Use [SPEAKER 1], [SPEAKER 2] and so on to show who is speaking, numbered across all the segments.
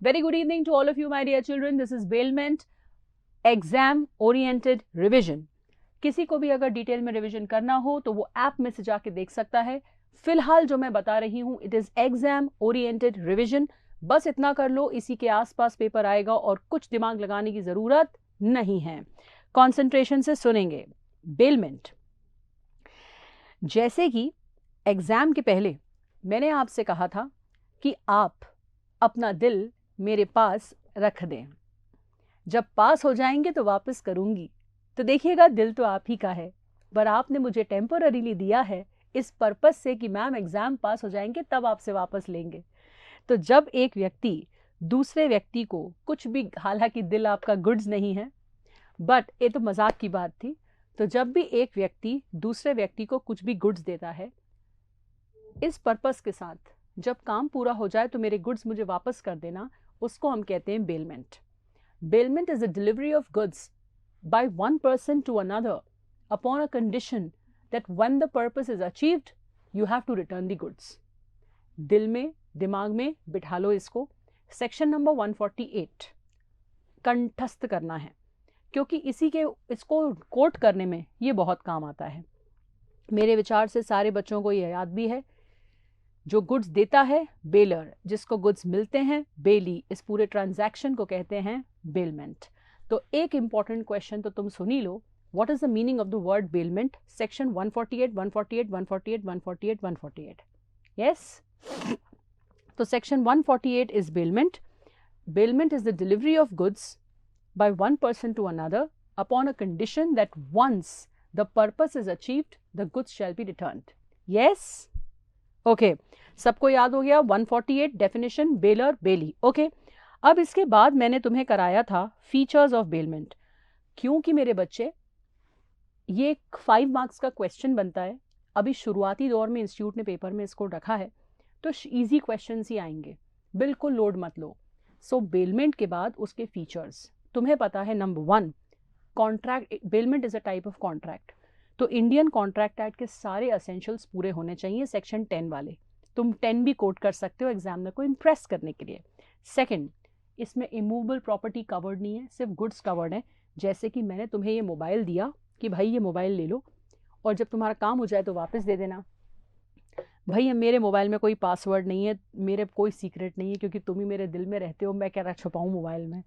[SPEAKER 1] Very good evening to all of you, my dear children. This is Bailment, exam oriented revision. किसी को भी अगर detail में revision करना हो तो वो ऐप में से जाके देख सकता है। फिलहाल जो मैं बता रही हूँ it is exam oriented revision. बस इतना कर लो, इसी के आसपास पेपर आएगा और कुछ दिमाग लगाने की जरूरत नहीं है। कंसंट्रेशन से सुनेंगे। बेलमेंट, जैसे कि एग्जाम के पहले मैंने आपसे कहा था कि आप अपना दिल मेरे पास रख दें, जब पास हो जाएंगे तो वापस करूंगी। तो देखिएगा, दिल तो आप ही का है, पर आपने मुझे टेम्पोररीली दिया है इस पर्पस से कि मैम एग्जाम पास हो जाएंगे तब आपसे वापस लेंगे। तो जब एक व्यक्ति दूसरे व्यक्ति को कुछ भी, हालांकि दिल आपका गुड्स नहीं है, बट ये तो मजाक की बात थी। तो जब भी एक व्यक्ति दूसरे व्यक्ति को कुछ भी गुड्स देता है इस पर्पस के साथ, जब काम पूरा हो जाए तो मेरे गुड्स मुझे वापस कर देना, उसको हम कहते हैं bailment. Bailment is the delivery of goods by one person to another upon a condition that when the purpose is achieved, you have to return the goods. दिल में, दिमाग में बिठा लो इसको। सेक्शन नंबर 148 कंठस्थ करना है, क्योंकि इसको कोट करने में ये बहुत काम आता है। मेरे विचार से सारे बच्चों को ये याद भी है। जो गुड्स देता है बेलर, जिसको गुड्स मिलते हैं बेली। इस पूरे ट्रांजैक्शन को कहते हैं बेलमेंट। तो एक इंपॉर्टेंट क्वेश्चन तो तुम सुनी लो, what is the meaning of the word bailment? Section 148, 148, 148, 148, 148। Yes, तो section 148 is bailment. Bailment is the delivery of goods by one person to another upon a condition that once the purpose is achieved the goods shall be returned. Yes, okay, सबको याद हो गया 148 definition, baler, बेली। Okay, अब इसके बाद मैंने तुम्हें कराया था फीचर्स ऑफ बेलमेंट। क्योंकि मेरे बच्चे ये 5 मार्क्स का क्वेश्चन बनता है, अभी शुरुआती दौर में इंस्टीट्यूट ने पेपर में इसको रखा है, तो इजी क्वेश्चंस ही आएंगे, बिल्कुल लोड मत लो। सो बेलमेंट के बाद उसके फीचर्स तुम्हें पता है। Number 1, contract. Bailment is a type of contract. तो इंडियन कॉन्ट्रैक्ट एक्ट के सारे एसेंशियल्स पूरे होने चाहिए, सेक्शन 10 वाले। तुम 10 भी कोट कर सकते हो एग्जामिनर को इम्प्रेस करने के लिए। सेकंड, इसमें इमूवेबल प्रॉपर्टी कवर्ड नहीं है, सिर्फ गुड्स कवर्ड है। जैसे कि मैंने तुम्हें ये मोबाइल दिया कि भाई ये मोबाइल ले लो और जब तुम्हारा काम हो जाए तो वापस दे देना। भाई मेरे मोबाइल में कोई पासवर्ड नहीं है, मेरे कोई सीक्रेट नहीं है, क्योंकि तुम ही मेरे दिल में रहते हो, मैं क्या रख छुपाऊँ मोबाइल में,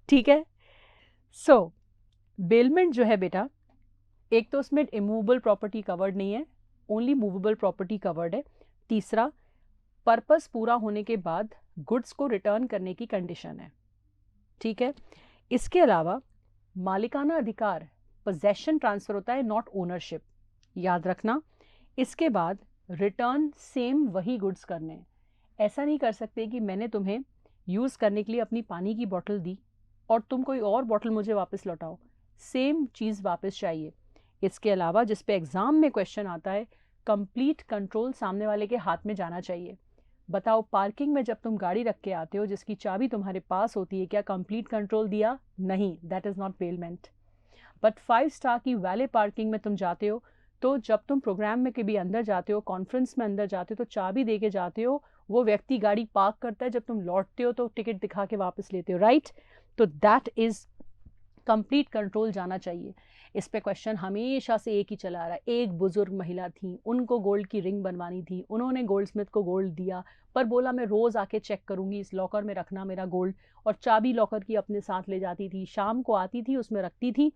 [SPEAKER 1] ठीक है। सो बेलमेंट जो है बेटा, एक तो उसमें इमूवेबल प्रॉपर्टी कवर्ड नहीं है, ओनली मूवेबल प्रॉपर्टी कवर्ड है। तीसरा, पर्पस पूरा होने के बाद गुड्स को रिटर्न करने की कंडीशन है, ठीक है। इसके अलावा मालिकाना अधिकार, पोजेशन ट्रांसफर होता है, नॉट ओनरशिप, याद रखना। इसके बाद रिटर्न सेम वही गुड्स करने। ऐसा नहीं कर सकते कि मैंने तुम्हें यूज़ करने के लिए अपनी पानी की बोतल दी और तुम कोई और बोतल मुझे वापस लौटाओ, सेम चीज़ वापस चाहिए। इसके अलावा जिस पे एग्जाम में क्वेश्चन आता है, कंप्लीट कंट्रोल सामने वाले के हाथ में जाना चाहिए। बताओ, पार्किंग में जब तुम गाड़ी रख के आते हो जिसकी चाबी तुम्हारे पास होती है, क्या कंप्लीट कंट्रोल दिया? नहीं, that is not bailment. But 5 star की वैले पार्किंग में तुम जाते हो, तो जब तुम प्रोग्राम में कभी अंदर जाते हो, कॉन्फ्रेंस में अंदर जाते हो, तो चाबी दे के जाते हो, वो व्यक्ति गाड़ी पार्क करता है, जब तुम लौटते हो तो टिकट दिखा के वापस लेते हो, राइट। तो दैट इज कंप्लीट कंट्रोल जाना चाहिए। इस पे क्वेश्चन हमेशा से एक ही चला आ रहा है। एक बुजुर्ग महिला थी, उनको गोल्ड की रिंग बनवानी थी, उन्होंने गोल्ड स्मिथ को गोल्ड दिया, पर बोला मैं रोज आके चेक करूंगी, इस लॉकर में रखना मेरा गोल्ड, और चाबी लॉकर की अपने साथ ले जाती थी, शाम को आती थी उसमें रखती थी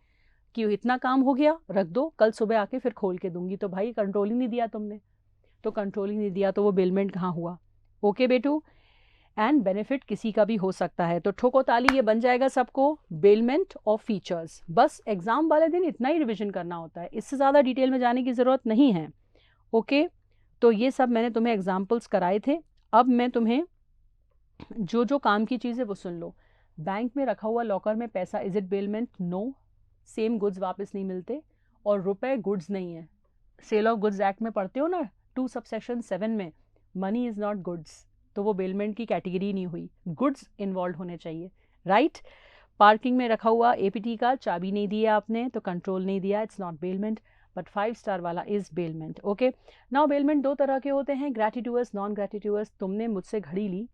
[SPEAKER 1] कि इतना काम हो गया, रख दो, कल सुबह आके फिर खोल के दूंगी। तो भाई कंट्रोल ही नहीं दिया तुमने, तो कंट्रोल ही नहीं दिया तो वो बेलमेंट कहाँ हुआ? ओके बेटू, एंड बेनिफिट किसी का भी हो सकता है। तो ठोको ताली, ये बन जाएगा सबको बेलमेंट और फीचर्स। बस एग्जाम वाले दिन इतना ही रिवीजन करना होता है, इससे ज़्यादा डिटेल में जाने की ज़रूरत नहीं है। ओके, तो ये सब मैंने तुम्हें एग्जाम्पल्स कराए थे। अब मैं तुम्हें जो जो काम की चीज़ है वो सुन लो। बैंक में रखा हुआ लॉकर में पैसा, is it bailment? No, same goods वापस नहीं मिलते, और रुपए गुड्स नहीं है। सेल ऑफ गुड्स एक्ट में पढ़ते हो ना 2 सबसेक्शन 7 में, मनी इज नॉट गुड्स, तो वो बेलमेंट की कैटेगरी नहीं हुई, गुड्स इन्वॉल्व होने चाहिए, राइट। पार्किंग में रखा हुआ एपीटी का चाबी नहीं दिया आपने, तो कंट्रोल नहीं दिया, it's not bailment. But 5 star वाला is bailment. Okay, now bailment 2 तरह के होते हैं, ग्रेटिट्यूअस, नॉन ग्रेटिट्यूअस। तुमने मुझसे घड़ी ली,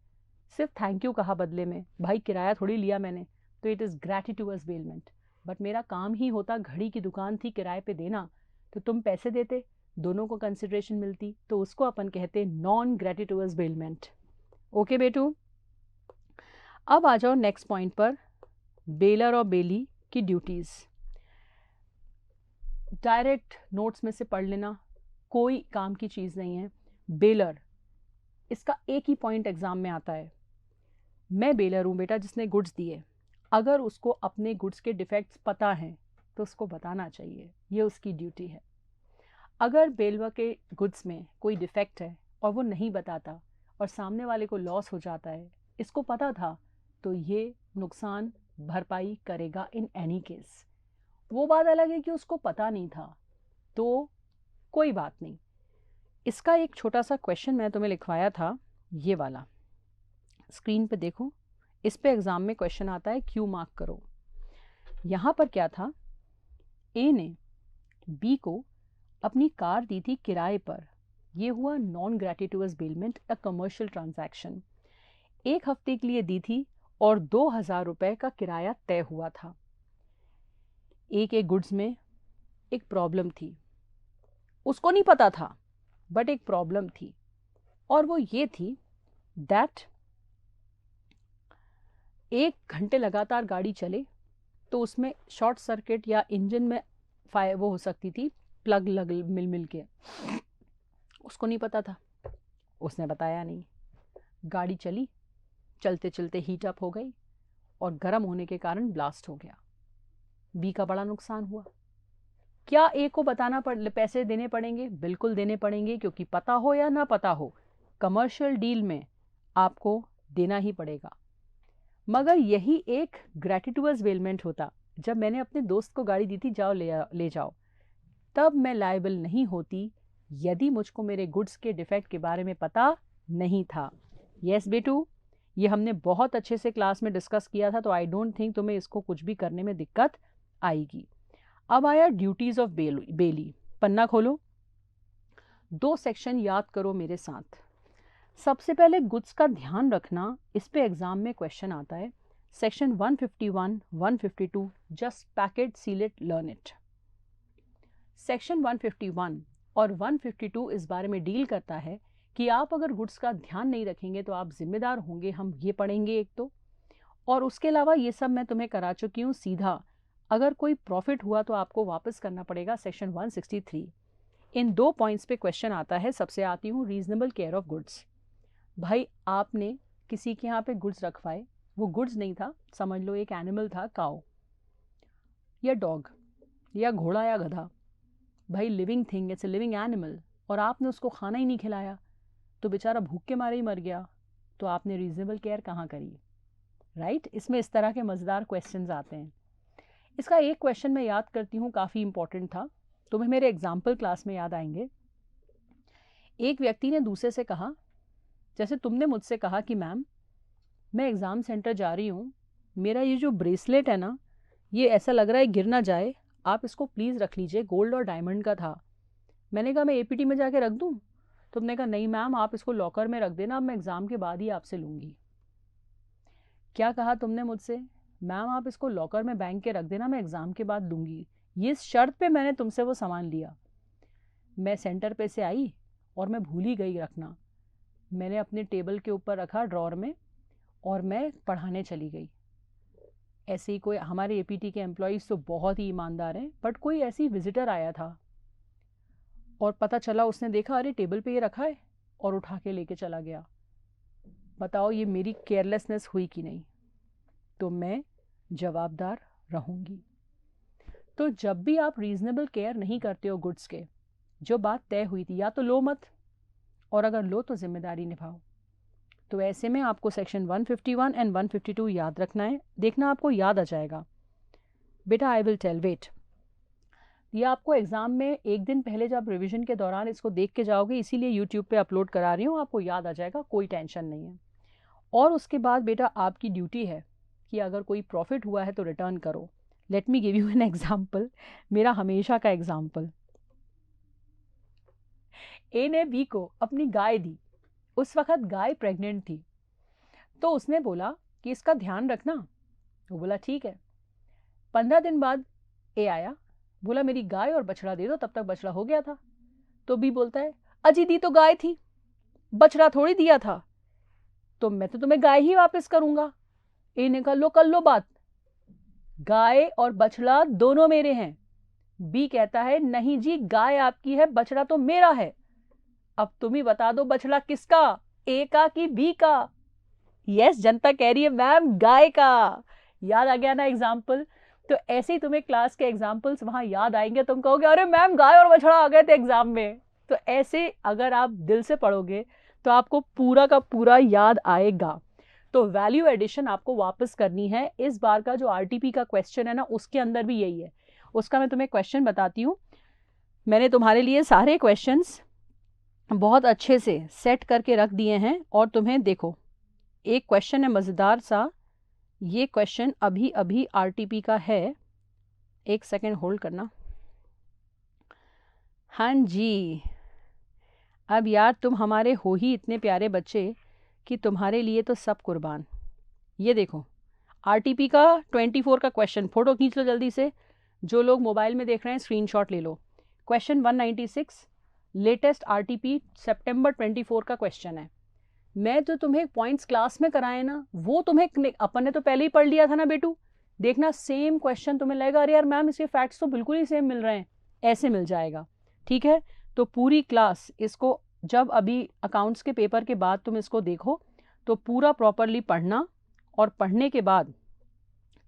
[SPEAKER 1] सिर्फ थैंक यू कहा बदले में, भाई किराया थोड़ी लिया मैंने, तो इट इज़ ग्रैटिट्यूअस बेलमेंट। बट मेरा काम ही होता, घड़ी की दुकान थी किराए पे देना, तो तुम पैसे देते, दोनों को कंसिडरेशन मिलती, तो उसको अपन कहते नॉन ग्रैटिट्यूअस बेलमेंट। ओके बेटू, अब आ जाओ नेक्स्ट पॉइंट पर, बेलर और बेली की ड्यूटीज़। डायरेक्ट नोट्स में से पढ़ लेना, कोई काम की चीज़ नहीं है। बेलर, इसका एक ही पॉइंट एग्जाम में आता है, मैं बेलर हूँ बेटा जिसने गुड्स दिए, अगर उसको अपने गुड्स के डिफेक्ट्स पता हैं तो उसको बताना चाहिए, ये उसकी ड्यूटी है। अगर बेलवा के गुड्स में कोई डिफेक्ट है और वो नहीं बताता और सामने वाले को लॉस हो जाता है, इसको पता था, तो ये नुकसान भरपाई करेगा इन एनी केस। वो बात अलग है कि उसको पता नहीं था, तो कोई बात नहीं। इसका एक छोटा सा क्वेश्चन मैं तुम्हें लिखवाया था, ये वाला स्क्रीन पे देखो, इस पे एग्जाम में क्वेश्चन आता है, क्यू मार्क करो। यहाँ पर क्या था, ए ने बी को अपनी कार दी थी किराए पर, ये हुआ non gratuitous bailment, a commercial transaction. 1 हफ्ते के लिए दी थी और 2000 रुपये का किराया तय हुआ था। एक गुड्स में एक प्रॉब्लम थी, उसको नहीं पता था बट एक प्रॉब्लम थी, और वो ये थी दैट 1 घंटे लगातार गाड़ी चले तो उसमें शॉर्ट सर्किट या इंजन में फायर वो हो सकती थी, प्लग लग मिल के। उसको नहीं पता था, उसने बताया नहीं, गाड़ी चली, चलते चलते हीट अप हो गई और गर्म होने के कारण ब्लास्ट हो गया। बी का बड़ा नुकसान हुआ। क्या ए को बताना पैसे देने पड़ेंगे? बिल्कुल देने पड़ेंगे, क्योंकि पता हो या ना पता हो, कमर्शियल डील में आपको देना ही पड़ेगा। मगर यही एक ग्रैटिट्यूअस बेलमेंट होता, जब मैंने अपने दोस्त को गाड़ी दी थी, जाओ ले जाओ, तब मैं लायबल नहीं होती यदि मुझको मेरे गुड्स के डिफेक्ट के बारे में पता नहीं था। यस बेटू, ये हमने बहुत अच्छे से क्लास में डिस्कस किया था, तो आई डोंट थिंक तुम्हें इसको कुछ भी करने में दिक्कत आएगी। अब आया ड्यूटीज ऑफ बेली। पन्ना खोलो, 2 सेक्शन याद करो मेरे साथ। सबसे पहले गुड्स का ध्यान रखना, इस पे एग्जाम में क्वेश्चन आता है, section 151, 152, just pack it, seal it, learn it. Section 151 और 152 इस बारे में डील करता है कि आप अगर गुड्स का ध्यान नहीं रखेंगे तो आप जिम्मेदार होंगे, हम ये पढ़ेंगे एक तो, और उसके अलावा ये सब मैं तुम्हें करा चुकी हूँ सीधा। अगर कोई प्रॉफिट हुआ तो आपको वापस करना पड़ेगा, सेक्शन 163। इन 2 पॉइंट्स पे क्वेश्चन आता है। सबसे आती हूँ रीजनेबल केयर ऑफ गुड्स। भाई आपने किसी के यहाँ पे गुड्स रखवाए, वो गुड्स नहीं था, समझ लो एक एनिमल था, काऊ या डॉग या घोड़ा या गधा, भाई living thing, it's a living animal, और आपने उसको खाना ही नहीं खिलाया तो बेचारा भूख के मारे ही मर गया, तो आपने रीजनेबल केयर कहाँ करी? राइट? इसमें इस तरह के मज़ेदार क्वेश्चंस आते हैं। इसका एक क्वेश्चन मैं याद करती हूँ, काफ़ी इंपॉर्टेंट था, तुम्हें मेरे एग्जाम्पल क्लास में याद आएंगे। एक व्यक्ति ने दूसरे से कहा, जैसे तुमने मुझसे कहा कि मैम मैं एग्ज़ाम सेंटर जा रही हूँ, मेरा ये जो ब्रेसलेट है ना, ये ऐसा लग रहा है गिर ना जाए, आप इसको प्लीज़ रख लीजिए, गोल्ड और डायमंड का था। मैंने कहा मैं एपीटी में जाके रख दूँ? तुमने कहा नहीं मैम, आप इसको लॉकर में रख देना, अब मैं एग्ज़ाम के बाद ही आपसे लूँगी। क्या कहा तुमने मुझसे? मैम आप इसको लॉकर में बैंक के रख देना, मैं एग्ज़ाम के बाद लूँगी। ये शर्त पे मैंने तुमसे वो सामान लिया। मैं सेंटर पे से आई और मैं भूल ही गई रखना। मैंने अपने टेबल के ऊपर रखा ड्रॉर में और मैं पढ़ाने चली गई। ऐसे ही कोई हमारे एपीटी के एम्प्लॉयज़ तो बहुत ही ईमानदार हैं, बट कोई ऐसी विजिटर आया था और पता चला, उसने देखा अरे टेबल पे ये रखा है और उठा के लेके चला गया। बताओ ये मेरी केयरलेसनेस हुई कि नहीं? तो मैं जवाबदार रहूँगी। तो जब भी आप रीजनेबल केयर नहीं करते हो गुड्स के, जो बात तय हुई थी, या तो लो मत, और अगर लो तो जिम्मेदारी निभाओ। तो ऐसे में आपको सेक्शन 151 एंड 152 याद रखना है। देखना आपको याद आ जाएगा बेटा, आई विल टेल, वेट। ये आपको एग्जाम में एक दिन पहले जब रिवीजन के दौरान इसको देख के जाओगे, इसीलिए यूट्यूब पे अपलोड करा रही हूँ, आपको याद आ जाएगा, कोई टेंशन नहीं है। और उसके बाद बेटा आपकी ड्यूटी है कि अगर कोई प्रॉफिट हुआ है तो रिटर्न करो। Let me give you an example, मेरा हमेशा का एग्जाम्पल। ए ने बी को अपनी गाय दी, उस वक्त गाय प्रेग्नेंट थी, तो उसने बोला कि इसका ध्यान रखना। वो बोला ठीक है। 15 दिन बाद ए आया, बोला मेरी गाय और बछड़ा दे दो, तब तक बछड़ा हो गया था। तो बी बोलता है अजी दी तो गाय थी, बछड़ा थोड़ी दिया था, तो मैं तो तुम्हें गाय ही वापस करूंगा। ए ने कहा लो कर लो बात, गाय और बछड़ा दोनों मेरे हैं। बी कहता है नहीं जी, गाय आपकी है, बछड़ा तो मेरा है। अब तुम ही बता दो बछड़ा किसका, ए का कि बी का? यस, जनता कह रही है मैम गाय का। याद आ गया ना एग्जाम्पल? तो ऐसे ही तुम्हें क्लास के एग्जाम्पल्स वहां याद आएंगे, तुम कहोगे अरे मैम गाय और बछड़ा आ गए थे एग्जाम में। तो ऐसे अगर आप दिल से पढ़ोगे तो आपको पूरा का पूरा याद आएगा। तो वैल्यू एडिशन आपको वापस करनी है। इस बार का जो आरटीपी का क्वेश्चन है ना, उसके अंदर भी यही है। उसका मैं तुम्हें क्वेश्चन बताती हूँ। मैंने तुम्हारे लिए सारे क्वेश्चंस बहुत अच्छे से सेट करके रख दिए हैं, और तुम्हें देखो एक क्वेश्चन है मज़ेदार सा। ये क्वेश्चन अभी अभी आरटीपी का है, एक सेकेंड होल्ड करना। हाँ जी, अब यार तुम हमारे हो ही इतने प्यारे बच्चे कि तुम्हारे लिए तो सब कुर्बान। ये देखो आरटीपी का 24 का क्वेश्चन, फोटो खींच लो जल्दी से। जो लोग मोबाइल में देख रहे हैं स्क्रीनशॉट ले लो। क्वेश्चन 196 लेटेस्ट आरटीपी सितंबर 24 का क्वेश्चन है। मैं जो तुम्हें पॉइंट्स क्लास में कराए ना, वो तुम्हें अपन ने तो पहले ही पढ़ लिया था ना बेटू। देखना सेम क्वेश्चन तुम्हें लगेगा अरे यार मैम इसके फैक्ट्स तो बिल्कुल ही सेम मिल रहे हैं, ऐसे मिल जाएगा। ठीक है, तो पूरी क्लास इसको जब अभी अकाउंट्स के पेपर के बाद तुम इसको देखो तो पूरा प्रॉपरली पढ़ना, और पढ़ने के बाद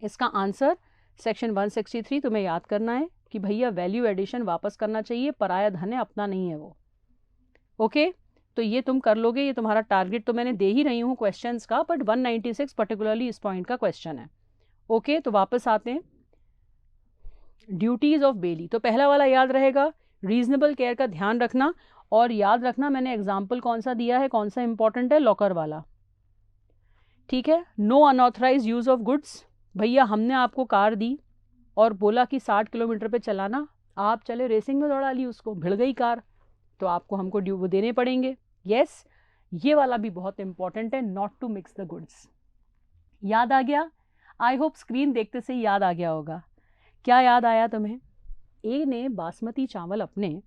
[SPEAKER 1] इसका आंसर सेक्शन 163 तुम्हें याद करना है कि भैया वैल्यू एडिशन वापस करना चाहिए, पराया धन है, अपना नहीं है वो। ओके, तो ये तुम कर लोगे। ये तुम्हारा टारगेट तो मैंने दे ही रही हूँ क्वेश्चंस का, बट 196 पर्टिकुलरली इस पॉइंट का क्वेश्चन है। ओके, तो वापस आते हैं। ड्यूटीज ऑफ बेली, तो पहला वाला याद रहेगा, रीजनेबल केयर का ध्यान रखना। और याद रखना मैंने एग्जाम्पल कौन सा दिया है, कौन सा इंपॉर्टेंट है, लॉकर वाला। ठीक है, no unauthorise use of goods. भैया हमने आपको कार दी और बोला कि 60 किलोमीटर पे चलाना, आप चले रेसिंग में दौड़ा ली उसको, भिड़ गई कार, तो आपको हमको ड्यू देने पड़ेंगे। यस, ये वाला भी बहुत इंपॉर्टेंट है, not to mix the goods. याद आ गया? आई होप स्क्रीन देखते से याद आ गया होगा। क्या याद आया तुम्हें? ए ने बासमती चावल अपने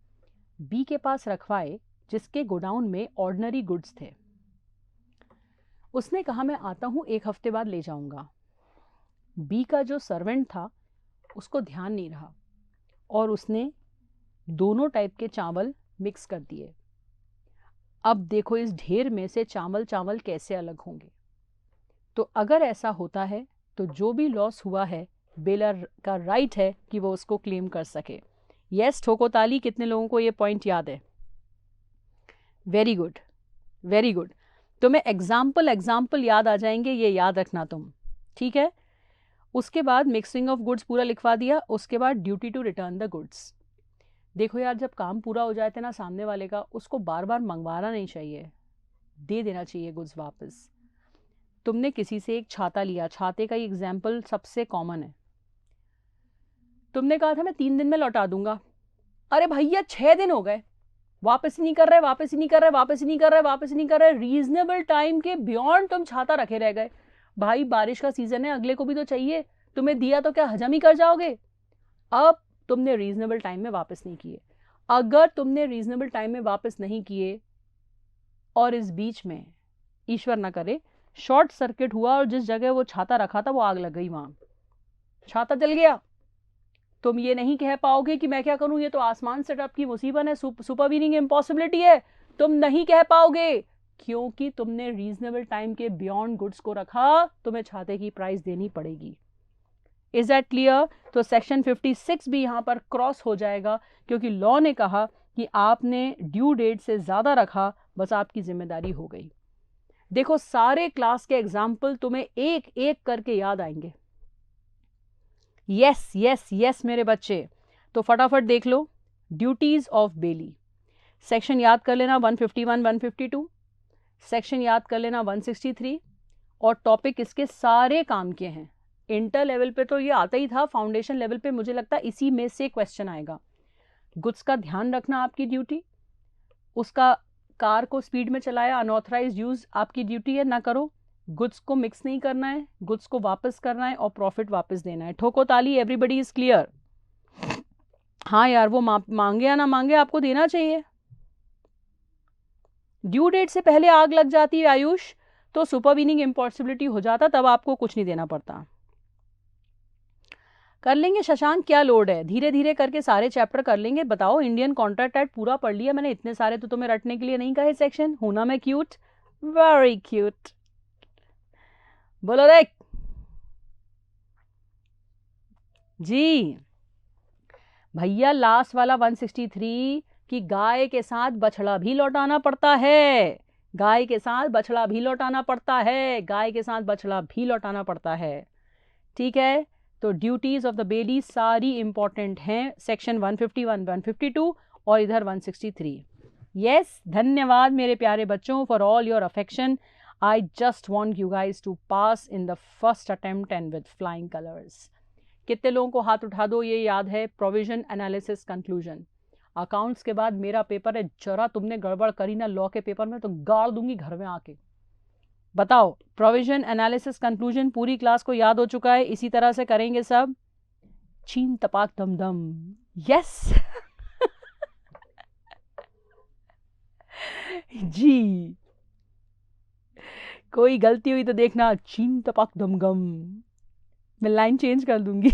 [SPEAKER 1] बी के पास रखवाए जिसके गोडाउन में ऑर्डिनरी गुड्स थे। उसने कहा मैं आता हूं, 1 हफ्ते बाद ले जाऊंगा। बी का जो सर्वेंट था उसको ध्यान नहीं रहा और उसने दोनों टाइप के चावल मिक्स कर दिए। अब देखो इस ढेर में से चावल चावल कैसे अलग होंगे। तो अगर ऐसा होता है तो जो भी लॉस हुआ है बेलर का राइट है कि वो उसको क्लेम कर सके। यस, ठोको ताली। कितने लोगों को ये पॉइंट याद है? Very good, very good. तुम्हें एग्जाम्पल याद आ जाएंगे, ये याद रखना तुम। ठीक है, उसके बाद मिक्सिंग ऑफ गुड्स पूरा लिखवा दिया। उसके बाद duty to return the goods. देखो यार, जब काम पूरा हो जाए थे ना सामने वाले का, उसको बार बार मंगवाना नहीं चाहिए, दे देना चाहिए गुड्स वापस। तुमने किसी से एक छाता लिया, छाते का ही एग्जाम्पल सबसे कॉमन है। तुमने कहा था मैं 3 दिन में लौटा दूंगा, अरे भैया 6 दिन हो गए, वापस ही नहीं कर रहे, वापस ही नहीं कर रहे, वापस ही नहीं कर रहे, वापस ही नहीं कर रहे। रीजनेबल टाइम के बियॉन्ड तुम छाता रखे रह गए। भाई बारिश का सीजन है, अगले को भी तो चाहिए, तुम्हें दिया तो क्या हजम ही कर जाओगे? अब तुमने रीजनेबल टाइम में वापस नहीं किए। अगर तुमने रीजनेबल टाइम में वापस नहीं किए और इस बीच में ईश्वर ना करे शॉर्ट सर्किट हुआ और जिस जगह वो छाता रखा था वो आग लग गई, वहां छाता जल गया, तुम ये नहीं कह पाओगे कि मैं क्या करूं, ये तो आसमान से टप की मुसीबत है, सुपरवीनिंग इम्पॉसिबिलिटी है। तुम नहीं कह पाओगे क्योंकि तुमने रीजनेबल टाइम के बियॉन्ड गुड्स को रखा, तुम्हें छाते की प्राइस देनी पड़ेगी। Is that clear? तो सेक्शन 56 भी यहां पर क्रॉस हो जाएगा क्योंकि लॉ ने कहा कि आपने ड्यू डेट से ज्यादा रखा, बस आपकी जिम्मेदारी हो गई। देखो सारे क्लास के एग्जाम्पल तुम्हें एक एक करके याद आएंगे। यस यस यस मेरे बच्चे, तो फटाफट देख लो। ड्यूटीज ऑफ बेली, सेक्शन याद कर लेना 151 152, सेक्शन याद कर लेना 163, और टॉपिक इसके सारे काम के हैं। इंटर लेवल पे तो ये आता ही था, फाउंडेशन लेवल पे मुझे लगता है इसी में से क्वेश्चन आएगा। गुड्स का ध्यान रखना आपकी ड्यूटी, उसका कार को स्पीड में चलाया, अनऑथराइज यूज आपकी ड्यूटी है, ना करो। गुड्स को मिक्स नहीं करना है, गुड्स को वापस करना है और प्रॉफिट वापस देना है। ठोको ताली, एवरीबडी इज क्लियर? हाँ यार, वो मांगे या ना मांगे आपको देना चाहिए। ड्यू डेट से पहले आग लग जाती है आयुष तो सुपरवीनिंग इम्पॉसिबिलिटी हो जाता, तब आपको कुछ नहीं देना पड़ता। कर लेंगे शशांक, क्या लोड है, धीरे धीरे करके सारे चैप्टर कर लेंगे। बताओ, इंडियन कॉन्ट्रैक्ट एक्ट पूरा पढ़ लिया मैंने, इतने सारे तो तुम्हें रटने के लिए नहीं कहे सेक्शन। हूं ना मैं क्यूट? Very cute. बोलो रे जी भैया, लास्ट वाला 163 कि गाय के साथ बछड़ा भी लौटाना पड़ता है, गाय के साथ बछड़ा भी लौटाना पड़ता है, गाय के साथ बछड़ा भी लौटाना पड़ता है। ठीक है, तो ड्यूटीज ऑफ द बेली सारी इंपॉर्टेंट हैं, सेक्शन 151, 152 और इधर 163। यस, धन्यवाद मेरे प्यारे बच्चों for all your affection. I just want you guys to pass in the first attempt and with flying colours. कितने लोगों को हाथ उठा दो ये याद है? Provision analysis conclusion. अकाउंट्स के बाद मेरा पेपर है, जरा तुमने गड़बड़ करी ना लॉ के पेपर में तो गाड़ दूंगी घर में आके। बताओ, प्रोविजन एनालिसिस कंक्लूजन पूरी क्लास को याद हो चुका है, इसी तरह से करेंगे सब। चीन तपाक दम दम, यस जी, कोई गलती हुई तो देखना, चीन तपाक दम गम, मैं लाइन चेंज कर दूंगी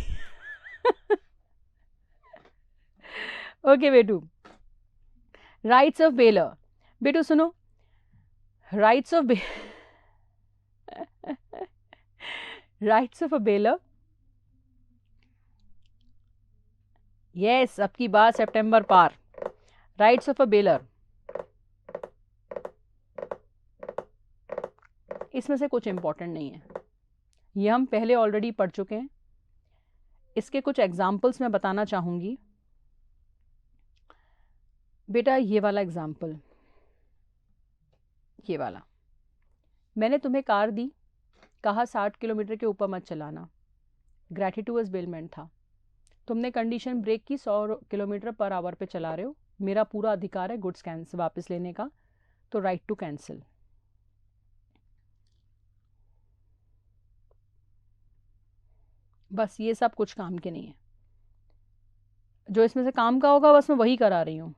[SPEAKER 1] ओके बेटू, राइट्स ऑफ बेलर। बेटू सुनो, rights of rights of a bailor, yes, अब की बात सितंबर पार। राइट्स ऑफ अ बेलर, इसमें से कुछ इंपॉर्टेंट नहीं है, ये हम पहले ऑलरेडी पढ़ चुके हैं। इसके कुछ एग्जाम्पल्स मैं बताना चाहूंगी। बेटा ये वाला एग्जाम्पल, ये वाला, मैंने तुम्हें कार दी, कहा 60 किलोमीटर के ऊपर मत चलाना, ग्रेटिट्यूअस बेलमेंट था, तुमने कंडीशन ब्रेक की, 100 किलोमीटर पर आवर पे चला रहे हो, मेरा पूरा अधिकार है गुड्स कैंसिल वापस लेने का, तो राइट टू कैंसिल। बस ये सब कुछ काम के नहीं है, जो इसमें से काम का होगा बस मैं वही करा रही हूँ,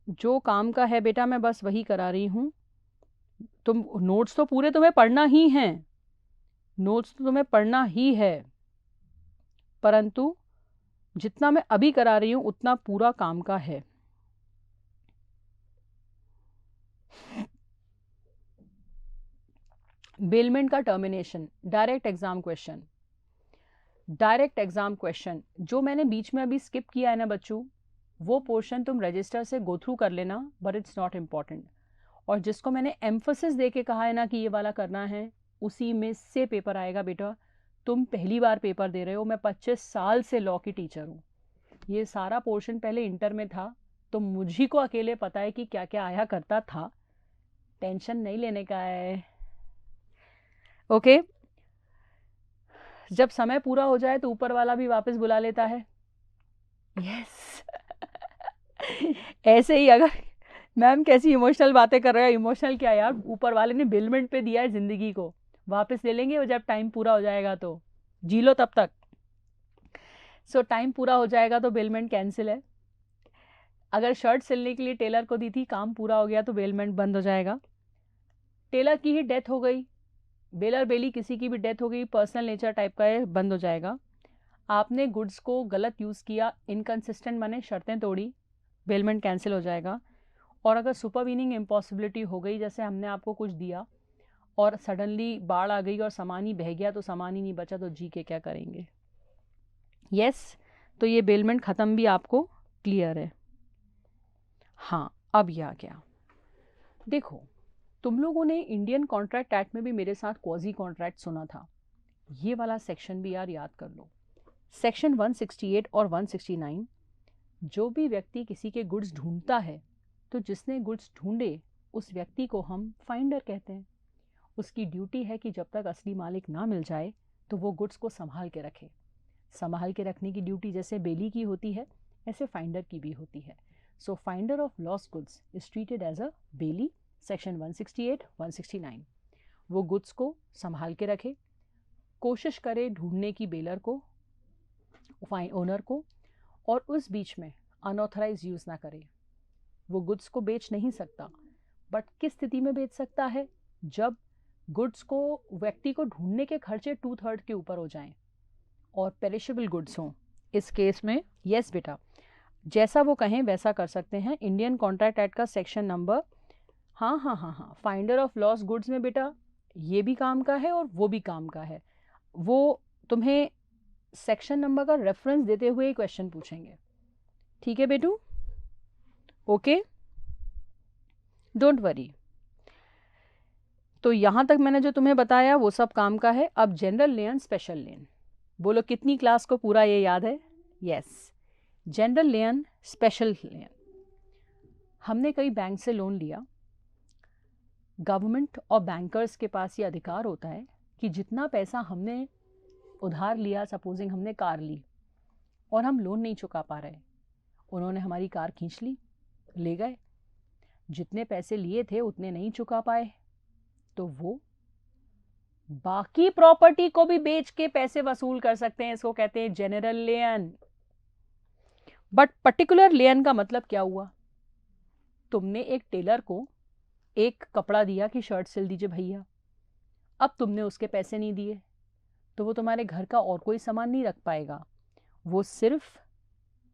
[SPEAKER 1] जो काम का है बेटा मैं बस वही करा रही हूँ। तुम नोट्स तो पूरे तुम्हें पढ़ना ही हैं, नोट्स तो तुम्हें पढ़ना ही है, परंतु जितना मैं अभी करा रही हूँ उतना पूरा काम का है। बेलमेंट का termination, direct exam question, direct exam question जो मैंने बीच में अभी स्किप किया है ना बच्चों, वो पोर्शन तुम रजिस्टर से गो थ्रू कर लेना, बट इट्स नॉट इम्पॉर्टेंट। और जिसको मैंने एम्फोसिस दे के कहा है ना कि ये वाला करना है, उसी में से पेपर आएगा बेटा। तुम पहली बार पेपर दे रहे हो, मैं 25 साल से लॉ की टीचर हूँ, ये सारा पोर्शन पहले इंटर में था, तो मुझी को अकेले पता है कि क्या क्या आया करता था, टेंशन नहीं लेने का है। ओके, जब समय पूरा हो जाए तो ऊपर वाला भी वापस बुला लेता है। यस ऐसे ही, अगर मैम कैसी इमोशनल बातें कर रहे हो, इमोशनल क्या यार, ऊपर वाले ने बेलमेंट पे दिया है जिंदगी को, वापस ले लेंगे जब टाइम पूरा हो जाएगा, तो जी लो तब तक। सो टाइम पूरा हो जाएगा तो बेलमेंट कैंसिल है। अगर शर्ट सिलने के लिए टेलर को दी थी, काम पूरा हो गया तो बेलमेंट बंद हो जाएगा। टेलर की ही डेथ हो गई, बेलर बेली किसी की भी डेथ हो गई, पर्सनल नेचर टाइप का है, बंद हो जाएगा। आपने गुड्स को गलत यूज़ किया, इनकंसिस्टेंट माने शर्तें तोड़ी, बेलमेंट कैंसिल हो जाएगा। और अगर सुपरवीनिंग इम्पॉसिबिलिटी हो गई, जैसे हमने आपको कुछ दिया और सडनली बाढ़ आ गई और सामान ही बह गया, तो सामान ही नहीं बचा, तो जी के क्या करेंगे? यस, तो ये बेलमेंट ख़त्म भी आपको क्लियर है। हाँ, अब यह क्या, देखो तुम लोगों ने इंडियन कॉन्ट्रैक्ट एक्ट में भी मेरे साथ क्वाजी कॉन्ट्रैक्ट सुना था, ये वाला सेक्शन भी यार याद कर लो। सेक्शन 168 और 169, जो भी व्यक्ति किसी के गुड्स ढूंढता है, तो जिसने गुड्स ढूंढे उस व्यक्ति को हम फाइंडर कहते हैं। उसकी ड्यूटी है कि जब तक असली मालिक ना मिल जाए तो वो गुड्स को संभाल के रखे। संभाल के रखने की ड्यूटी जैसे बेली की होती है, ऐसे फाइंडर की भी होती है। So finder of lost goods is treated as a bailee section 168, 169। वो गुड्स को संभाल के रखे, कोशिश करे ढूंढने की बेलर को, फाइन ओनर को, और उस बीच में अनऑथराइज यूज ना करे। वो गुड्स को बेच नहीं सकता, बट किस स्थिति में बेच सकता है? जब गुड्स को व्यक्ति को ढूंढने के खर्चे 2/3 के ऊपर हो जाएं और पेरिशेबल गुड्स हों। इस केस में यस बेटा, जैसा वो कहें वैसा कर सकते हैं। इंडियन कॉन्ट्रैक्ट एक्ट का सेक्शन नंबर, हाँ, फाइंडर ऑफ लॉस गुड्स में बेटा ये भी काम का है और वो भी काम का है। वो तुम्हें सेक्शन नंबर का रेफरेंस देते हुए क्वेश्चन पूछेंगे, ठीक है बेटू? Okay, don't worry. तो यहां तक मैंने जो तुम्हें बताया वो सब काम का है। अब जनरल लेन, स्पेशल लेन, बोलो कितनी क्लास को पूरा ये याद है? यस, जनरल लेन, स्पेशल लेन। हमने कई बैंक से लोन लिया। गवर्नमेंट और बैंकर्स के पास ये अधिकार होता है कि जितना पैसा हमने उधार लिया, सपोजिंग हमने कार ली और हम लोन नहीं चुका पा रहे, उन्होंने हमारी कार खींच ली, ले गए, जितने पैसे लिए थे उतने नहीं चुका पाए, तो वो बाकी प्रॉपर्टी को भी बेच के पैसे वसूल कर सकते हैं। इसको कहते हैं जनरल लेन। बट पर्टिकुलर लेन का मतलब क्या हुआ? तुमने एक टेलर को एक कपड़ा दिया कि शर्ट सिल दीजिए भैया, अब तुमने उसके पैसे नहीं दिए तो वो तुम्हारे घर का और कोई सामान नहीं रख पाएगा। वो सिर्फ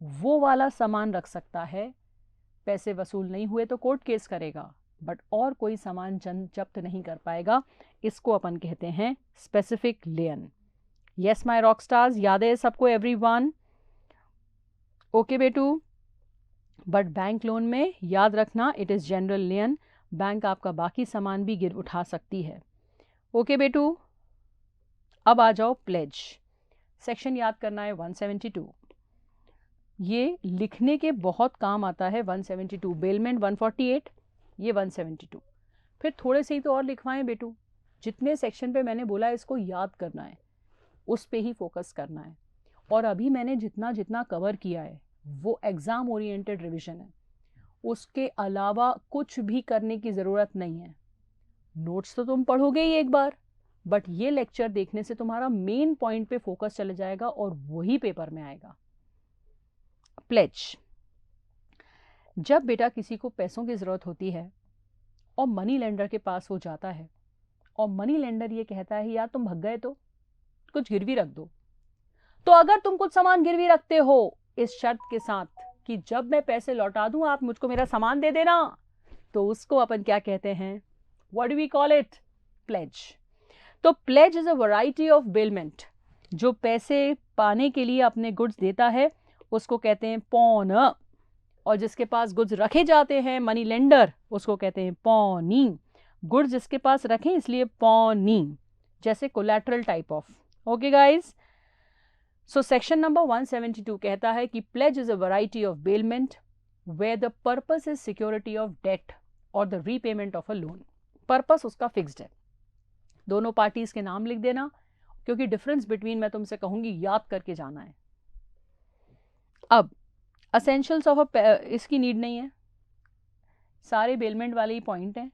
[SPEAKER 1] वो वाला सामान रख सकता है, पैसे वसूल नहीं हुए तो कोर्ट केस करेगा, बट और कोई सामान जब्त नहीं कर पाएगा। इसको अपन कहते हैं specific lien. Yes my rock stars, याद है सबको एवरीवन? ओके बेटू। बट बैंक लोन में याद रखना it is general lien, bank आपका बाकी सामान भी गिर उठा सकती है। ओके बेटू। अब आ जाओ प्लेज। सेक्शन याद करना है 172। ये लिखने के बहुत काम आता है 172। बेलमेंट 148, ये 172। फिर थोड़े से ही तो और लिखवाएं बेटू। जितने सेक्शन पे मैंने बोला इसको याद करना है, उस पे ही फोकस करना है। और अभी मैंने जितना जितना कवर किया है वो एग्जाम ओरिएंटेड रिवीजन है, उसके अलावा कुछ भी करने की ज़रूरत नहीं है। नोट्स तो तुम पढ़ोगे ही एक बार, बट ये लेक्चर देखने से तुम्हारा मेन पॉइंट पे फोकस चले जाएगा और वही पेपर में आएगा। प्लेज। जब बेटा किसी को पैसों की ज़रूरत होती है और मनी लेंडर के पास वो जाता है और मनी लेंडर ये कहता है यार तुम भग गए तो कुछ गिरवी रख दो, तो अगर तुम कुछ सामान गिरवी रखते हो इस शर्त के साथ कि जब मैं पैसे लौटा दूं आप मुझको मेरा सामान दे देना, तो उसको अपन क्या कहते हैं? What do we call it? Pledge. तो pledge is a variety of bailment. जो पैसे पाने के लिए अपने गुड्स देता है उसको कहते हैं पॉन, और जिसके पास गुड्स रखे जाते हैं मनी लेंडर उसको कहते हैं पॉनी। गुड्स जिसके पास रखें इसलिए पॉनी, जैसे collateral type of. Okay guys, so section number 172 कहता है कि pledge is a variety of bailment where the purpose is security of debt और the repayment of a loan. Purpose उसका फिक्स्ड है, दोनों पार्टीज के नाम लिख देना, क्योंकि डिफरेंस बिटवीन मैं तुमसे कहूंगी याद करके जाना है। अब असेंशियल्स ऑफ इसकी नीड नहीं है, सारे बेलमेंट वाले ही पॉइंट हैं,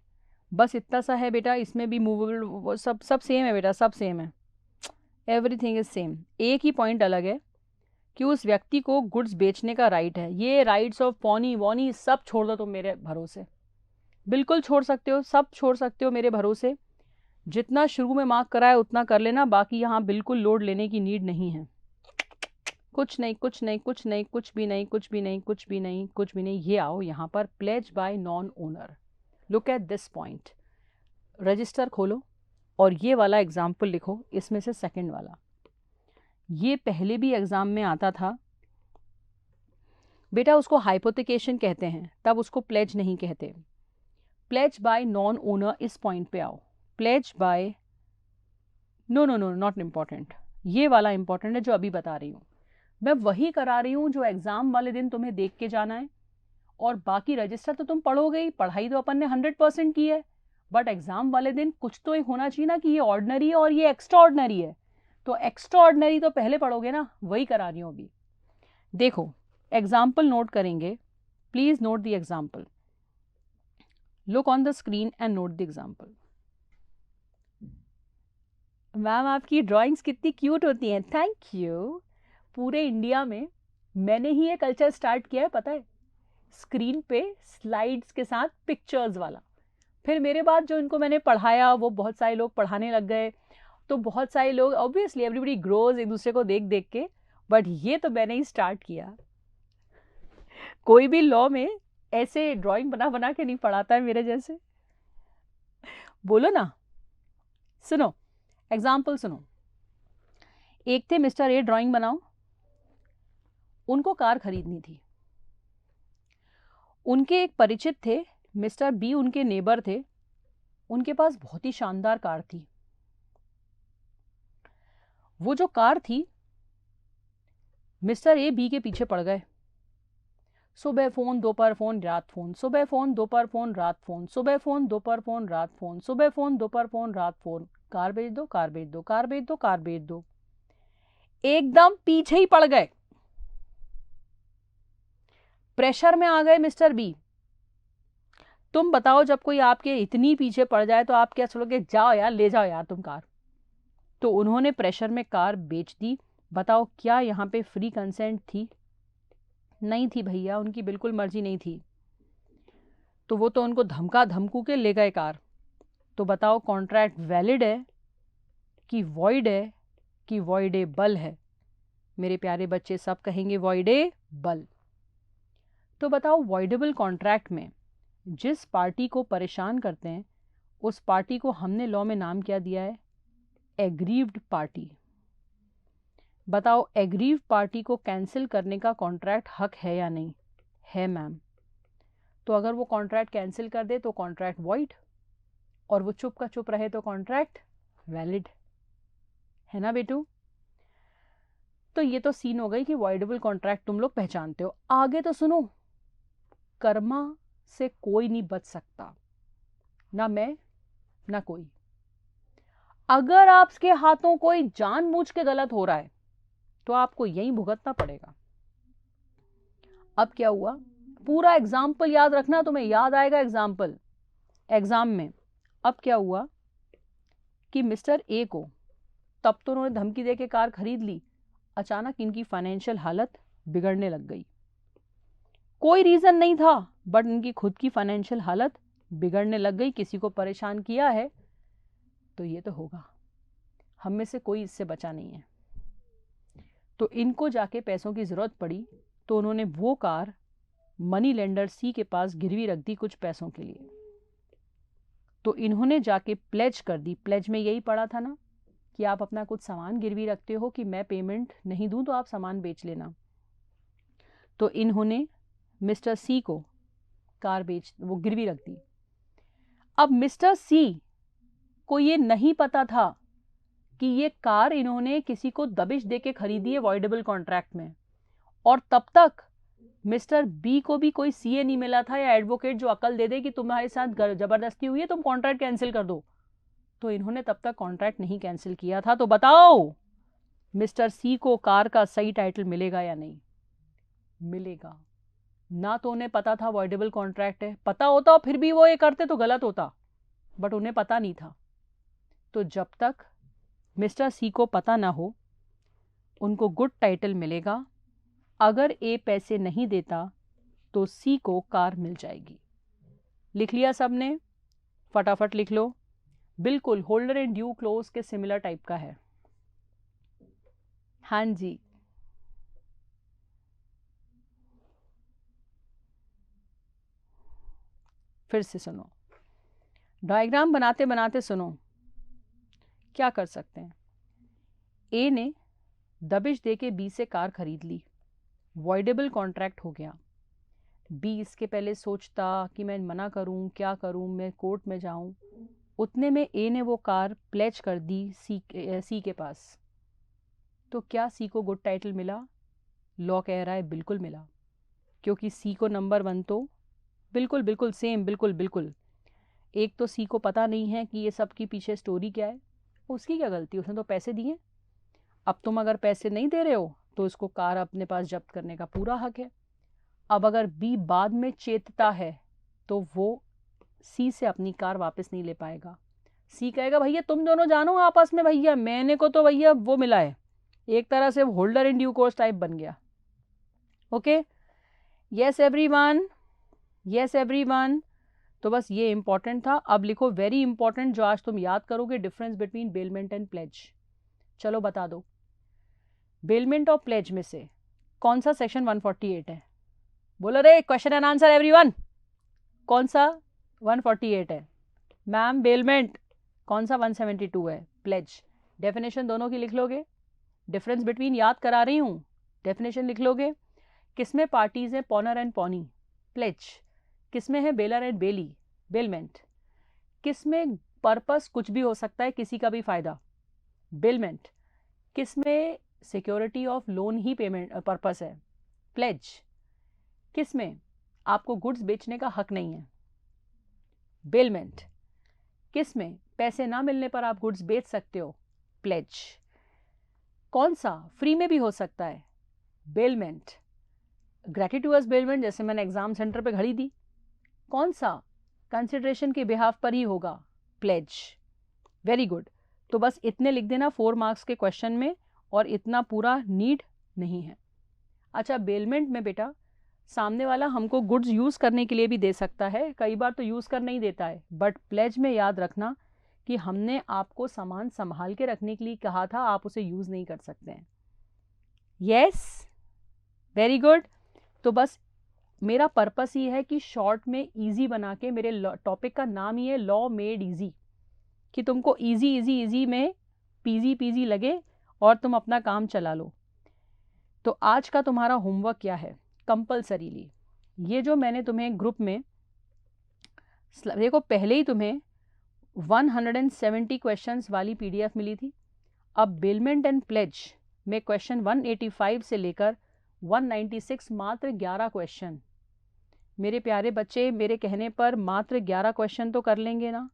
[SPEAKER 1] बस इतना सा है बेटा, इसमें भी मूवेबल सब सेम है बेटा, सब सेम है, एवरीथिंग इज सेम। एक ही पॉइंट अलग है कि उस व्यक्ति को गुड्स बेचने का राइट है। ये राइट्स ऑफ पॉनी वॉनी सब छोड़ दो तुम मेरे भरोसे, बिल्कुल छोड़ सकते हो, सब छोड़ सकते हो मेरे भरोसे। जितना शुरू में मार्क कराया उतना कर लेना, बाकी यहाँ बिल्कुल लोड लेने की नीड नहीं है। कुछ नहीं कुछ नहीं कुछ नहीं कुछ भी नहीं कुछ भी नहीं कुछ भी नहीं कुछ भी नहीं। ये आओ यहाँ पर pledge by non owner. Look at this point, register खोलो और ये वाला एग्जाम्पल लिखो, इसमें से सेकंड वाला। ये पहले भी एग्जाम में आता था बेटा, उसको हाइपोथिकेशन कहते हैं, तब उसको प्लेज नहीं कहते। प्लेज बाय नॉन ओनर, इस पॉइंट पे आओ। Pledge by no no no not important, ये वाला इंपॉर्टेंट है जो अभी बता रही हूँ। मैं वही करा रही हूँ जो एग्जाम वाले दिन तुम्हें देख के जाना है, और बाकी रजिस्टर तो तुम पढ़ोगे ही, पढ़ाई तो अपन ने 100% की है, बट एग्जाम वाले दिन कुछ तो होना चाहिए ना कि ये ऑर्डिनरी है और ये एक्स्ट्रा ऑर्डिनरी है, तो एक्स्ट्रा ऑर्डिनरी तो पहले पढ़ोगे ना, वही करा रही हूँ अभी। देखो एग्जाम्पल नोट करेंगे, please note the example. Look on the screen and note the example. Ma'am आपकी ड्राइंग्स कितनी क्यूट होती हैं। Thank you. पूरे इंडिया में मैंने ही ये कल्चर स्टार्ट किया है, पता है, स्क्रीन पे स्लाइड्स के साथ पिक्चर्स वाला। फिर मेरे बाद जो इनको मैंने पढ़ाया वो बहुत सारे लोग पढ़ाने लग गए, तो बहुत सारे लोग, ऑब्वियसली एवरीबडी ग्रोज एक दूसरे को देख देख के, बट ये तो मैंने ही स्टार्ट किया। कोई भी लॉ में ऐसे ड्राइंग बना बना के नहीं पढ़ाता है मेरे जैसे। बोलो ना। सुनो एग्जाम्पल सुनो। एक थे मिस्टर ए, ड्राइंग बनाओ। उनको कार खरीदनी थी। उनके एक परिचित थे मिस्टर बी, उनके नेबर थे, उनके पास बहुत ही शानदार कार थी। वो जो कार थी, मिस्टर ए बी के पीछे पड़ गए। सुबह फोन, दोपहर फोन, रात फोन, सुबह फोन, दोपहर फोन, रात फोन, सुबह फोन, दोपहर फोन, रात फोन, सुबह फोन, दोपहर फोन, रात फोन, कार बेच दो, कार बेच दो, कार बेच दो, कार बेच दो। एकदम पीछे ही पड़ गए। प्रेशर में आ गए मिस्टर बी। तुम बताओ, जब कोई आपके इतनी पीछे पड़ जाए तो आप क्या सोचोगे? जाओ यार, ले जाओ यार तुम कार। तो उन्होंने प्रेशर में कार बेच दी। बताओ क्या यहाँ पे फ्री कंसेंट थी? नहीं थी भैया, उनकी बिल्कुल मर्जी नहीं थी। तो वो तो उनको धमका धमकू के ले गए कार। तो बताओ कॉन्ट्रैक्ट वैलिड है कि वॉइड है कि वॉइडेबल है? मेरे प्यारे बच्चे सब कहेंगे वॉइडेबल। तो बताओ वॉइडेबल कॉन्ट्रैक्ट में जिस पार्टी को परेशान करते हैं उस पार्टी को हमने लॉ में नाम क्या दिया है? Aggrieved party. बताओ एग्रीव पार्टी को कैंसिल करने का कॉन्ट्रैक्ट हक है या नहीं? है मैम। तो अगर वो कॉन्ट्रैक्ट कैंसिल कर दे तो कॉन्ट्रैक्ट वॉइड, और वो चुप का चुप रहे तो कॉन्ट्रैक्ट वैलिड, है ना बेटू? तो ये तो सीन हो गई कि वॉइडेबल कॉन्ट्रैक्ट तुम लोग पहचानते हो। आगे तो सुनो, कर्मा से कोई नहीं बच सकता, ना मैं ना कोई। अगर आपके हाथों कोई जानबूझ के गलत हो रहा है तो आपको यही भुगतना पड़ेगा। अब क्या हुआ? पूरा एग्जाम्पल याद रखना, तुम्हें याद आएगा एग्जाम्पल एग्जाम में। अब क्या हुआ कि मिस्टर ए को तब तो उन्होंने धमकी दे के कार खरीद ली, अचानक इनकी फाइनेंशियल हालत बिगड़ने लग गई। कोई रीजन नहीं था, बट इनकी खुद की फाइनेंशियल हालत बिगड़ने लग गई। किसी को परेशान किया है तो ये तो होगा, हम में से कोई इससे बचा नहीं है। तो इनको जाके पैसों की जरूरत पड़ी, तो उन्होंने वो कार मनी लेंडर सी के पास गिरवी रख दी कुछ पैसों के लिए। तो इन्होंने जाके प्लेज कर दी। प्लेज में यही पड़ा था ना कि आप अपना कुछ सामान गिरवी रखते हो कि मैं पेमेंट नहीं दूं तो आप सामान बेच लेना। तो इन्होंने मिस्टर सी को कार वो गिरवी रख दी। अब मिस्टर सी को ये नहीं पता था कि ये कार इन्होंने किसी को दबिश देके खरीदी है वॉइडेबल कॉन्ट्रैक्ट में, और तब तक मिस्टर बी को भी कोई सीए नहीं मिला था या एडवोकेट जो अकल दे दे कि तुम्हारे साथ जबरदस्ती हुई है, तुम कॉन्ट्रैक्ट कैंसिल कर दो। तो इन्होंने तब तक कॉन्ट्रैक्ट नहीं कैंसिल किया था। तो बताओ मिस्टर सी को कार का सही टाइटल मिलेगा या नहीं? मिलेगा ना। तो उन्हें पता था वॉइडेबल कॉन्ट्रैक्ट है, पता होता फिर भी वो ये करते तो गलत होता, बट उन्हें पता नहीं था। तो जब तक मिस्टर सी को पता ना हो उनको गुड टाइटल मिलेगा। अगर ए पैसे नहीं देता तो सी को कार मिल जाएगी। लिख लिया सबने? फटाफट लिख लो। बिल्कुल होल्डर एंड ड्यू क्लोज के सिमिलर टाइप का है। हाँ जी, फिर से सुनो, डायग्राम बनाते बनाते सुनो। क्या कर सकते हैं? ए ने दबिश देके बी से कार खरीद ली, वॉइडेबल कॉन्ट्रैक्ट हो गया। बी इसके पहले सोचता कि मैं मना करूं, क्या करूं, मैं कोर्ट में जाऊं, उतने में ए ने वो कार प्लेज कर दी सी के पास। तो क्या सी को गुड टाइटल मिला? लॉ कह रहा है बिल्कुल मिला, क्योंकि सी को नंबर 1 तो बिल्कुल बिल्कुल सेम, बिल्कुल बिल्कुल। एक तो सी को पता नहीं है कि ये सब की पीछे स्टोरी क्या है। उसकी क्या गलती, उसने तो पैसे दिए। अब तुम अगर पैसे नहीं दे रहे हो तो उसको कार अपने पास जब्त करने का पूरा हक है। अब अगर बी बाद में चेतता है तो वो सी से अपनी कार वापस नहीं ले पाएगा। सी कहेगा भैया तुम दोनों जानो आपस में, भैया मैंने को तो भैया वो मिला है, एक तरह से holder in due course type बन गया। Okay, yes everyone, yes everyone. तो बस ये इंपॉर्टेंट था। अब लिखो वेरी इंपॉर्टेंट जो आज तुम याद करोगे, difference between bailment and pledge. चलो बता दो, बेलमेंट और प्लेज में से कौन सा सेक्शन 148 है? बोलो रे, क्वेश्चन एंड आंसर एवरीवन, कौन सा 148 है? Ma'am bailment. कौन सा 172 है? प्लेज। डेफिनेशन दोनों की लिख लोगे, डिफरेंस बिटवीन याद करा रही हूँ, डेफिनेशन लिख लोगे। किसमें पार्टीज है? Pawnor and pawnee, pledge. किसमें है? Bailor and bailee, bailment. किसमें पर्पस कुछ भी हो सकता है, किसी का भी फायदा, बेलमेंट। किसमें security of loan he payment purpose है, प्लेज। किसमें आपको गुड्स बेचने का हक नहीं है, बेलमेंट। किसमें पैसे ना मिलने पर आप गुड्स बेच सकते हो, प्लेज। कौन सा फ्री में भी हो सकता है, बेलमेंट। ग्रेटिट्यूअस बेलमेंट, जैसे मैंने एग्जाम सेंटर पे घड़ी दी। कौन सा कंसिडरेशन के बिहाफ पर ही होगा, प्लेज। Very good. तो बस इतने लिख देना 4 मार्क्स के क्वेश्चन में, और इतना पूरा नीड नहीं है। अच्छा, बेलमेंट में बेटा सामने वाला हमको गुड्स यूज़ करने के लिए भी दे सकता है, कई बार तो यूज़ कर नहीं देता है, बट प्लेज में याद रखना कि हमने आपको सामान संभाल के रखने के लिए कहा था, आप उसे यूज़ नहीं कर सकते हैं। Yes, very good. तो बस मेरा पर्पस ये है कि शॉर्ट में इजी बना के, मेरे टॉपिक का नाम ही है लॉ मेड इजी, कि तुमको इजी इजी इजी में पीजी पीजी लगे और तुम अपना काम चला लो। तो आज का तुम्हारा होमवर्क क्या है? कंपल्सरीली ये जो मैंने तुम्हें ग्रुप में देखो, पहले ही तुम्हें 170 क्वेश्चंस वाली पीडीएफ मिली थी। अब बेलमेंट एंड प्लेज में क्वेश्चन 185 से लेकर 196 मात्र 11 क्वेश्चन। मेरे प्यारे बच्चे, मेरे कहने पर मात्र 11 क्वेश्चन तो कर लेंगे ना?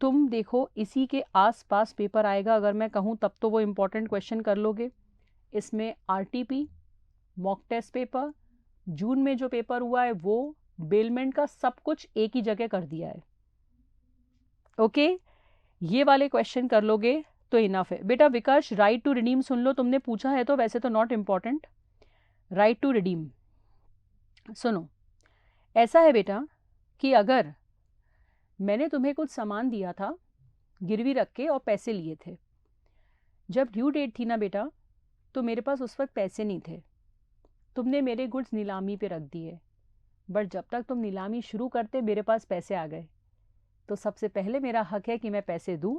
[SPEAKER 1] तुम देखो इसी के आसपास पेपर आएगा, अगर मैं कहूँ तब तो वो इम्पोर्टेंट क्वेश्चन कर लोगे। इसमें आरटीपी, मॉक टेस्ट पेपर, जून में जो पेपर हुआ है वो, बेलमेंट का सब कुछ एक ही जगह कर दिया है। ओके, ये वाले क्वेश्चन कर लोगे तो इनफ है बेटा। विकास, राइट टू रिडीम सुन लो, तुमने पूछा है तो, वैसे तो not important. Right to redeem सुनो, ऐसा है बेटा कि अगर मैंने तुम्हें कुछ सामान दिया था गिरवी रख के और पैसे लिए थे, जब ड्यू डेट थी ना बेटा, तो मेरे पास उस वक्त पैसे नहीं थे, तुमने मेरे गुड्स नीलामी पे रख दिए, बट जब तक तुम नीलामी शुरू करते मेरे पास पैसे आ गए, तो सबसे पहले मेरा हक है कि मैं पैसे दूं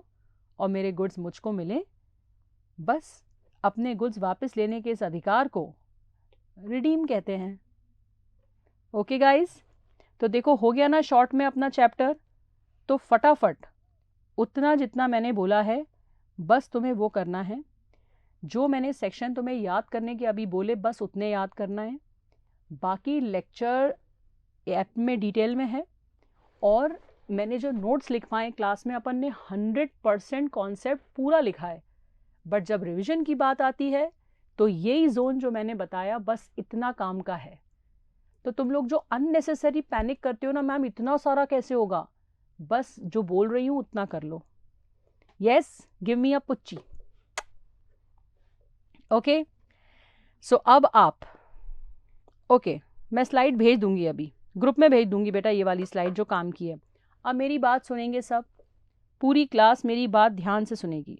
[SPEAKER 1] और मेरे गुड्स मुझको मिले। बस अपने गुड्स वापस लेने के इस अधिकार को रिडीम कहते हैं। ओके गाइस, तो देखो हो गया ना शॉर्ट में अपना चैप्टर। तो फटाफट उतना जितना मैंने बोला है बस तुम्हें वो करना है, जो मैंने सेक्शन तुम्हें याद करने के अभी बोले बस उतने याद करना है। बाकी लेक्चर ऐप में डिटेल में है, और मैंने जो नोट्स लिखवाए क्लास में अपन ने 100% कॉन्सेप्ट पूरा लिखा है, बट जब रिवीजन की बात आती है तो यही जोन जो मैंने बताया बस इतना काम का है। तो तुम लोग जो अननेसेसरी पैनिक करते हो ना, मैम इतना सारा कैसे होगा, बस जो बोल रही हूं उतना कर लो। यस, गिव मी अ पुच्ची। ओके, सो अब आप, ओके, मैं स्लाइड भेज दूंगी, अभी ग्रुप में भेज दूंगी बेटा, ये वाली स्लाइड जो काम की है। अब मेरी बात सुनेंगे सब, पूरी क्लास मेरी बात ध्यान से सुनेगी।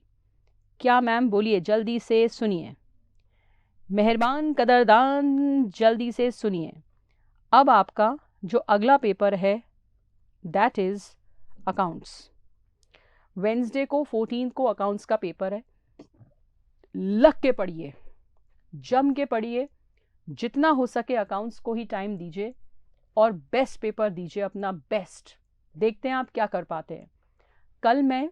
[SPEAKER 1] क्या मैम? बोलिए, जल्दी से सुनिए, मेहरबान कदरदान, जल्दी से सुनिए। अब आपका जो अगला पेपर है दैट इज अकाउंट्स। वेंसडे को 14 को अकाउंट्स का पेपर है। लग के पढ़िए, जम के पढ़िए, जितना हो सके अकाउंट्स को ही टाइम दीजिए और बेस्ट पेपर दीजिए, अपना बेस्ट। देखते हैं आप क्या कर पाते हैं। कल मैं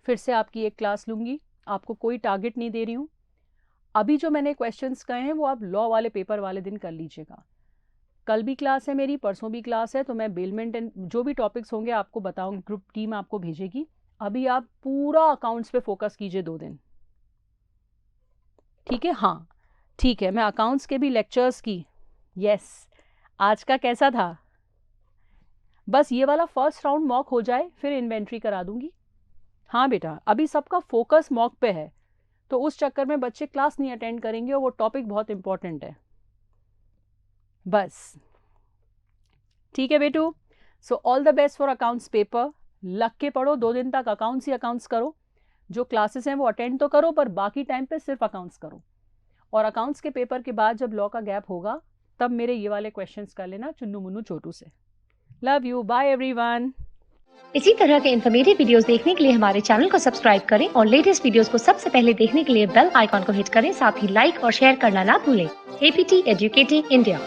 [SPEAKER 1] फिर से आपकी एक क्लास लूंगी, आपको कोई टारगेट नहीं दे रही हूँ। अभी जो मैंने क्वेश्चंस कहे हैं वो आप लॉ वाले पेपर वाले दिन कर लीजिएगा। कल भी क्लास है मेरी, परसों भी क्लास है, तो मैं बेलमेंट एंड जो भी टॉपिक्स होंगे आपको बताऊंगी, ग्रुप टीम आपको भेजेगी। अभी आप पूरा अकाउंट्स पे फोकस कीजिए 2 दिन, ठीक है? हाँ ठीक है, मैं अकाउंट्स के भी लेक्चर्स की, यस, आज का कैसा था बस ये वाला फर्स्ट राउंड मॉक हो जाए, फिर इन्वेंट्री करा दूंगी। हाँ बेटा, अभी सबका फोकस मॉक पे है, तो उस चक्कर में बच्चे क्लास नहीं अटेंड करेंगे और वो टॉपिक बहुत इंपॉर्टेंट है। बस ठीक है बेटू। So all the best for accounts paper. लग के पढ़ो, 2 दिन तक अकाउंट्स ही अकाउंट्स करो। जो क्लासेस हैं वो अटेंड तो करो, पर बाकी टाइम पे सिर्फ अकाउंट्स करो। और अकाउंट्स के पेपर के बाद जब लॉ का गैप होगा, तब मेरे ये वाले क्वेश्चंस कर लेना चुन्नू मुन्नू छोटू से। Love you, bye everyone.
[SPEAKER 2] इसी तरह के इन्फॉर्मेटिव वीडियोस देखने के लिए हमारे चैनल को सब्सक्राइब करें और लेटेस्ट वीडियोस को सबसे पहले देखने के लिए बेल आइकॉन को हिट करें। साथ ही लाइक और शेयर करना ना भूलें। APT educating India.